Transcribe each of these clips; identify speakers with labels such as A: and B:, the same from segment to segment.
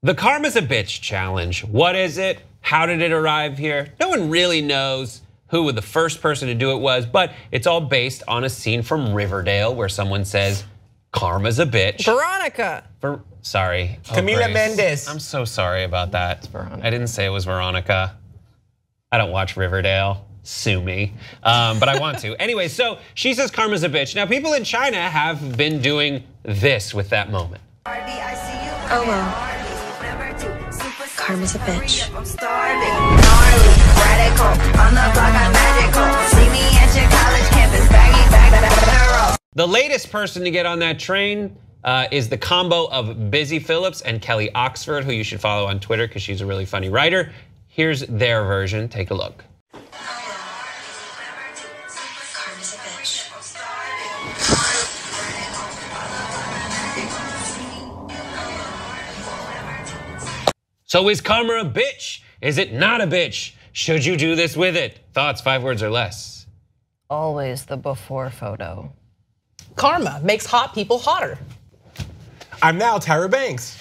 A: The Karma's a Bitch challenge. What is it? How did it arrive here? No one really knows who the first person to do it was, but it's all based on a scene from Riverdale where someone says, Karma's a bitch.
B: Veronica.
A: Sorry.
C: Camila Mendes.
A: I'm so sorry about that.
B: It's Veronica.
A: I didn't say it was Veronica. I don't watch Riverdale. Sue me, but I want to. Anyway, so she says Karma's a bitch. Now people in China have been doing this with that moment.
D: Oh well. Karma's a bitch.
A: The latest person to get on that train is the combo of Busy Phillips and Kelly Oxford, who you should follow on Twitter because she's a really funny writer. Here's their version. Take a look.
D: Karma's a bitch.
A: So is karma a bitch? Is it not a bitch? Should you do this with it? Thoughts, 5 words or less.
B: Always the before photo.
E: Karma makes hot people hotter.
C: I'm now Tyra Banks.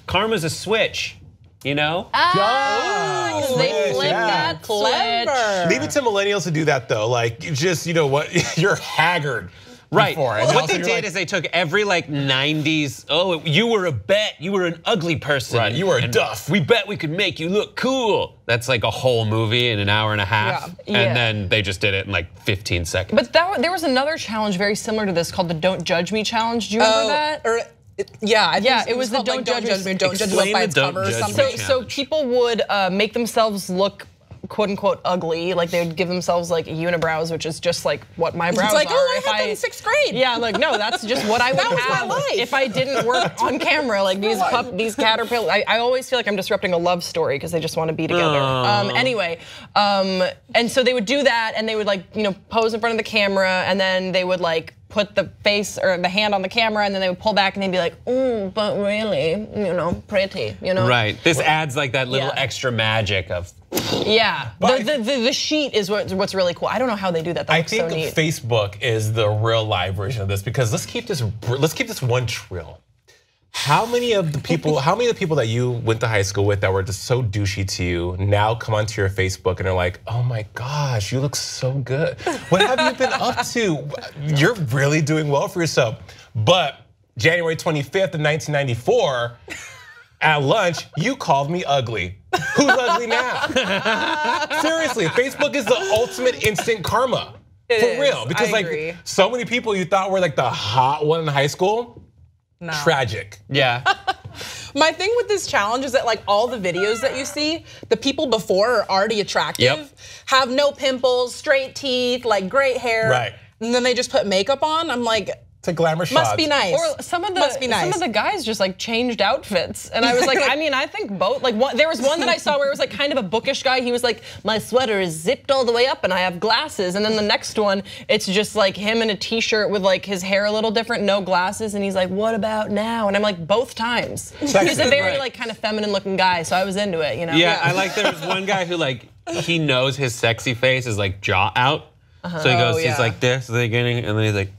A: Karma's a switch, you know?
B: They flip that
E: Clever.
C: Leave it to millennials to do that though. Like, you know what? You're haggard.
A: Right.
C: Before. And
A: What
C: also
A: they
C: you're
A: did
C: like,
A: is they took every 90s, oh, you were a bet, you were an ugly person.
C: Right, you were a
A: and
C: duff.
A: We bet we could make you look cool. That's like a whole movie in an hour and a half.
B: Yeah.
A: And then they just did it in like 15 seconds.
B: But there was another challenge very similar to this called the Don't Judge Me challenge. Do you remember that?
E: Yeah,
B: it was the
E: called,
B: Don't Judge Me.
E: Don't judge a book by its
A: Don't
E: cover or
A: Judge Me
E: something.
B: So people would make themselves look quote unquote ugly, like they would give themselves like unibrows, which is just like what my brows
E: It's like,
B: are.
E: oh, I had that in 6th grade.
B: Yeah, like no, that's just what I would
E: That was my
B: have
E: life.
B: if I didn't work on camera. Like these caterpillars. I always feel like I'm disrupting a love story because they just want to be together. Anyway, and so they would do that, and they would pose in front of the camera, and then they would put the face or the hand on the camera, and then they would pull back and they'd be like, but really, pretty,
A: Right, this adds like that little extra magic of.
B: Yeah, the sheet is what's really cool. I don't know how they do that. That looks so neat.
C: I think Facebook is the real live version of this because let's keep this one trill. How many of the people that you went to high school with that were just so douchey to you now come onto your Facebook and are like, oh my gosh, you look so good. What have you been up to? You're really doing well for yourself. But January 25th of 1994, at lunch, you called me ugly. Who's ugly now? Seriously, Facebook is the ultimate instant karma. For real. Because like so many people you thought were like the hot one in high school. No. Tragic.
A: Yeah.
E: My thing with this challenge is that all the videos that you see, the people before are already attractive, have no pimples, straight teeth, great hair.
C: Right.
E: And then they just put makeup on. I'm like,
C: it's a glamour shot.
E: Must be nice.
B: Or some of the guys just changed outfits, and I was like, I mean, I think both. There was one that I saw where it was kind of a bookish guy. He was like, my sweater is zipped all the way up, and I have glasses. And then the next one, it's just him in a t-shirt with his hair a little different, no glasses, and he's like, what about now? And I'm like, both times.
C: Sexy,
B: he's a very kind of feminine looking guy, so I was into it,
A: Yeah, I like there was one guy who he knows his sexy face is jaw out, so he goes, he's like this at the beginning, and then he's like.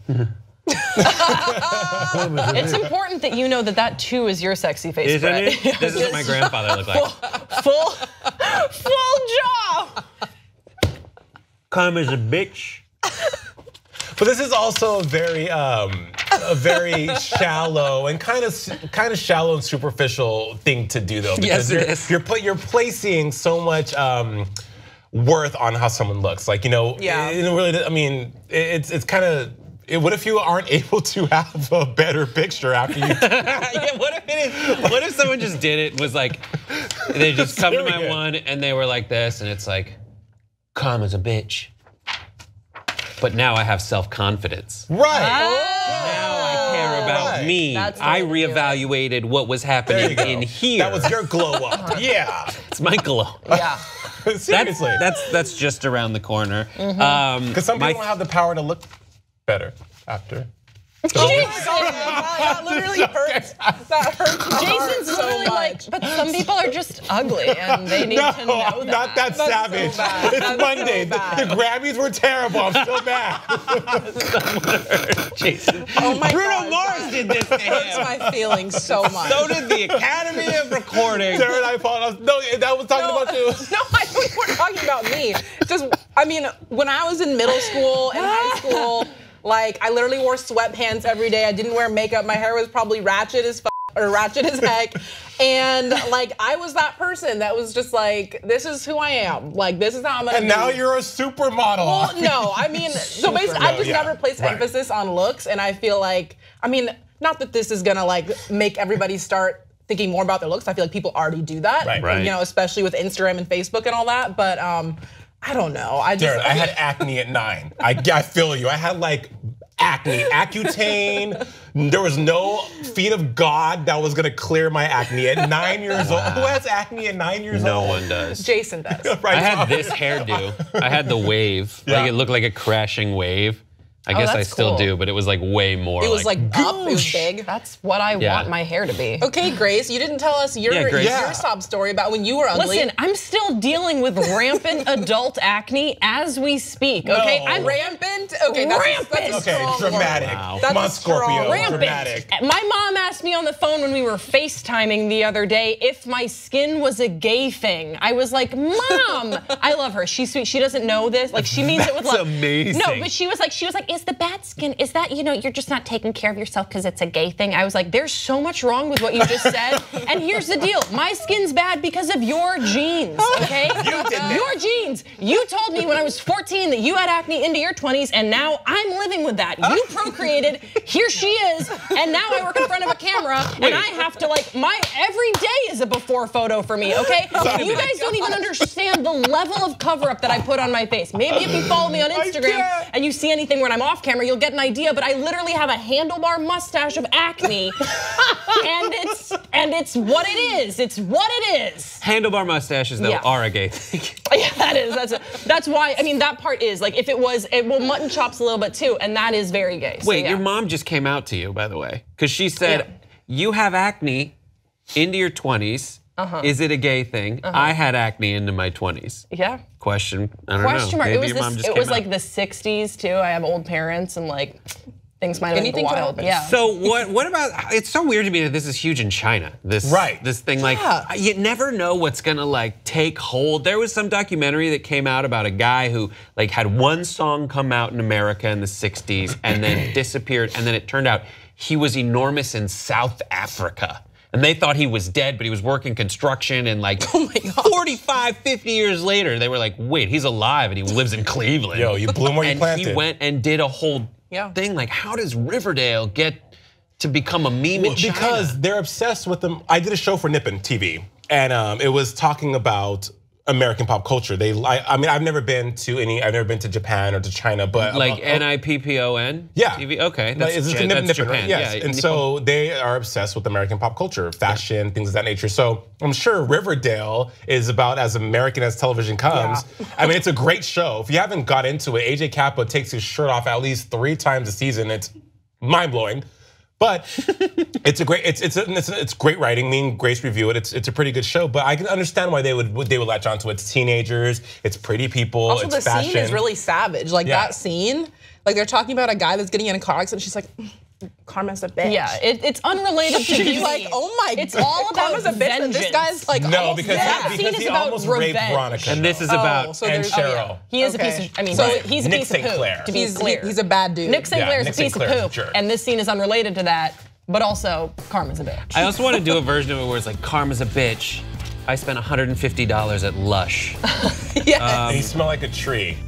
B: It's important that you know that too is your sexy face,
A: Isn't
B: Brett.
A: it? This is what my grandfather looked like.
B: Full jaw.
A: Karma's a bitch.
C: But this is also a very shallow and kind of shallow and superficial thing to do though, because you're placing so much worth on how someone looks. Really, I mean, it's kind of. What if you aren't able to have a better picture after you?
A: Yeah, what if someone just did it? Was they just come to my one and they were like this, and it's like, karma's a bitch. But now I have self-confidence.
C: Right.
A: Now I care about me. I reevaluated what was happening in here.
C: That was your glow up. Yeah.
A: It's my glow.
B: Yeah.
C: Seriously.
A: That's just around the corner.
C: Because some people don't have the power to look better after.
E: Oh my God, that literally hurts. That hurts.
B: Jason's literally But some people are just ugly, and they need to know that.
C: Not that savage.
E: so bad.
C: It's
E: That's
C: Monday.
E: so bad.
C: The Grammys were terrible. I'm still mad.
A: Jason.
E: Oh my
A: Bruno
E: God.
A: Mars did this to
E: Hurts
A: him.
E: my feelings so much.
A: So did the Academy of Recording.
C: Darren, I apologize. No, that was talking about you.
E: No, I don't we're talking about me. Just, I mean, when I was in middle school and high school, like I literally wore sweatpants every day. I didn't wear makeup. My hair was probably ratchet as heck. And like I was that person that was just like, this is who I am. Like this is how I'm gonna
C: And
E: be.
C: now you're a supermodel.
E: Well, no, I mean, so basically, I just
C: yeah,
E: never placed
C: right.
E: emphasis on looks, and I feel like, I mean, not that this is gonna like make everybody start thinking more about their looks. I feel like people already do that,
C: Right.
E: you know, especially with Instagram and Facebook and all that. But I don't know.
C: Darren, I had acne at 9. I feel you. I had like acne, Accutane. There was no feet of God that was gonna clear my acne at 9 years old. Who has acne at 9 years
A: No
C: old?
A: one does.
E: Jason does.
C: Right.
A: I had this hairdo. I had the wave.
C: Yeah.
A: Like it looked like a crashing wave. I guess I
B: that's
A: still
B: cool.
A: do, but it was like way more.
E: It was like up. It was
A: goosh.
E: big.
B: That's what I
A: Yeah.
B: want my hair to be.
E: Okay, Grace, you didn't tell us your
A: Yeah, Grace.
E: your sob story about when you were ugly.
B: Listen, I'm still dealing with rampant adult acne as we speak. Okay,
C: No.
B: I'm
E: rampant. Okay, that's
B: Rampant.
E: A
C: Okay,
E: strong word.
C: dramatic.
A: Wow.
C: Come on,
E: That's a strong
C: Scorpio.
E: word.
C: Dramatic.
B: My mom asked me on the phone when we were FaceTiming the other day if my skin was a gay thing. I was like, Mom, I love her. She's sweet. She doesn't know this. Like she means it with
A: That's
B: love.
A: amazing.
B: No, but she was like, is the bad skin, is that, you're just not taking care of yourself because it's a gay thing? I was like, there's so much wrong with what you just said. And here's the deal. My skin's bad because of your genes, okay?
C: You did that.
B: Your genes. You told me when I was 14 that you had acne into your 20s, and now I'm living with that. You procreated, here she is, and now I work in front of a camera, and I have to every day is a before photo for me, okay? You guys don't even understand the level of cover-up that I put on my face. Maybe if you follow me on Instagram
C: can't.
B: and you see anything when I'm off camera, you'll get an idea, but I literally have a handlebar mustache of acne, and it's what it is. It's what it is.
A: Handlebar mustaches though
B: Yeah.
A: are a gay thing.
B: Yeah, that is. That's why. I mean, that part is like if it was, mutton chops a little bit too, and that is very gay. So,
A: Wait,
B: yeah.
A: your mom just came out to you, by the way, because she said
B: Yeah.
A: you have acne into your 20s. Is it a gay thing? I had acne into my 20s.
B: Yeah.
A: Question. I don't
B: Question
A: know.
B: mark.
A: Maybe
B: It
A: your mom
B: was
A: just
B: it
A: came
B: was
A: out.
B: like the '60s too. I have old parents and like things might have been
E: Anything could
B: wild.
E: happen.
B: Yeah.
A: So what about? It's so weird to me that this is huge in China. This thing like you never know what's gonna like take hold. There was some documentary that came out about a guy who like had one song come out in America in the '60s and then disappeared, and then it turned out he was enormous in South Africa. And they thought he was dead, but he was working construction, and like 45, 50 years later, they were like, wait, he's alive and he lives in Cleveland.
C: Yo, you bloom where you
A: And
C: planted.
A: he went and did a whole thing. Like, how does Riverdale get to become a meme in China?
C: Because they're obsessed with them. I did a show for Nippon TV, and it was talking about American pop culture. I mean, I've never been to Japan or to China, but
A: like NIPPON?
C: Yeah.
A: TV? Okay, that's,
C: it's
A: that's
C: Nippon,
A: Japan.
C: right? Yes.
A: Yeah,
C: And so they are obsessed with American pop culture, fashion, things of that nature. So I'm sure Riverdale is about as American as television comes.
E: Yeah.
C: I mean, it's a great show. If you haven't got into it, AJ Kappa takes his shirt off at least 3 times a season. It's mind-blowing. But it's great writing. Me and Grace review it. It's a pretty good show. But I can understand why they would latch onto it. It's teenagers. It's pretty people.
E: Also,
C: it's
E: the
C: fashion.
E: scene is really savage. Like that scene, like they're talking about a guy that's getting in a car accident. She's like, Karma's a bitch.
B: Yeah, it's unrelated to
E: She's
B: beauty.
E: like, oh my god.
B: It's all about
E: Karma's a bitch. And this
B: vengeance.
E: guy's like,
C: No,
E: almost
C: because
E: dead.
B: scene
C: because
B: is
C: he
B: about
C: almost raped
B: revenge.
C: Veronica.
A: And this is about
E: so
C: and
E: there's-
C: Cheryl.
B: He is a
E: Okay.
B: piece of. I mean,
E: So
B: he's a
C: Nick
B: piece
C: Sinclair.
B: of poo. To be clear,
E: He's a bad dude.
B: Nick Sinclair is
C: Nick
B: a piece
C: Sinclair's a
B: of
C: jerk.
B: poop, and this scene is unrelated to that. But also, Karma's a bitch.
A: I also want to do a version of it where it's like, karma's a bitch. I spent $150 at Lush.
E: Yeah.
C: And you smell like a tree.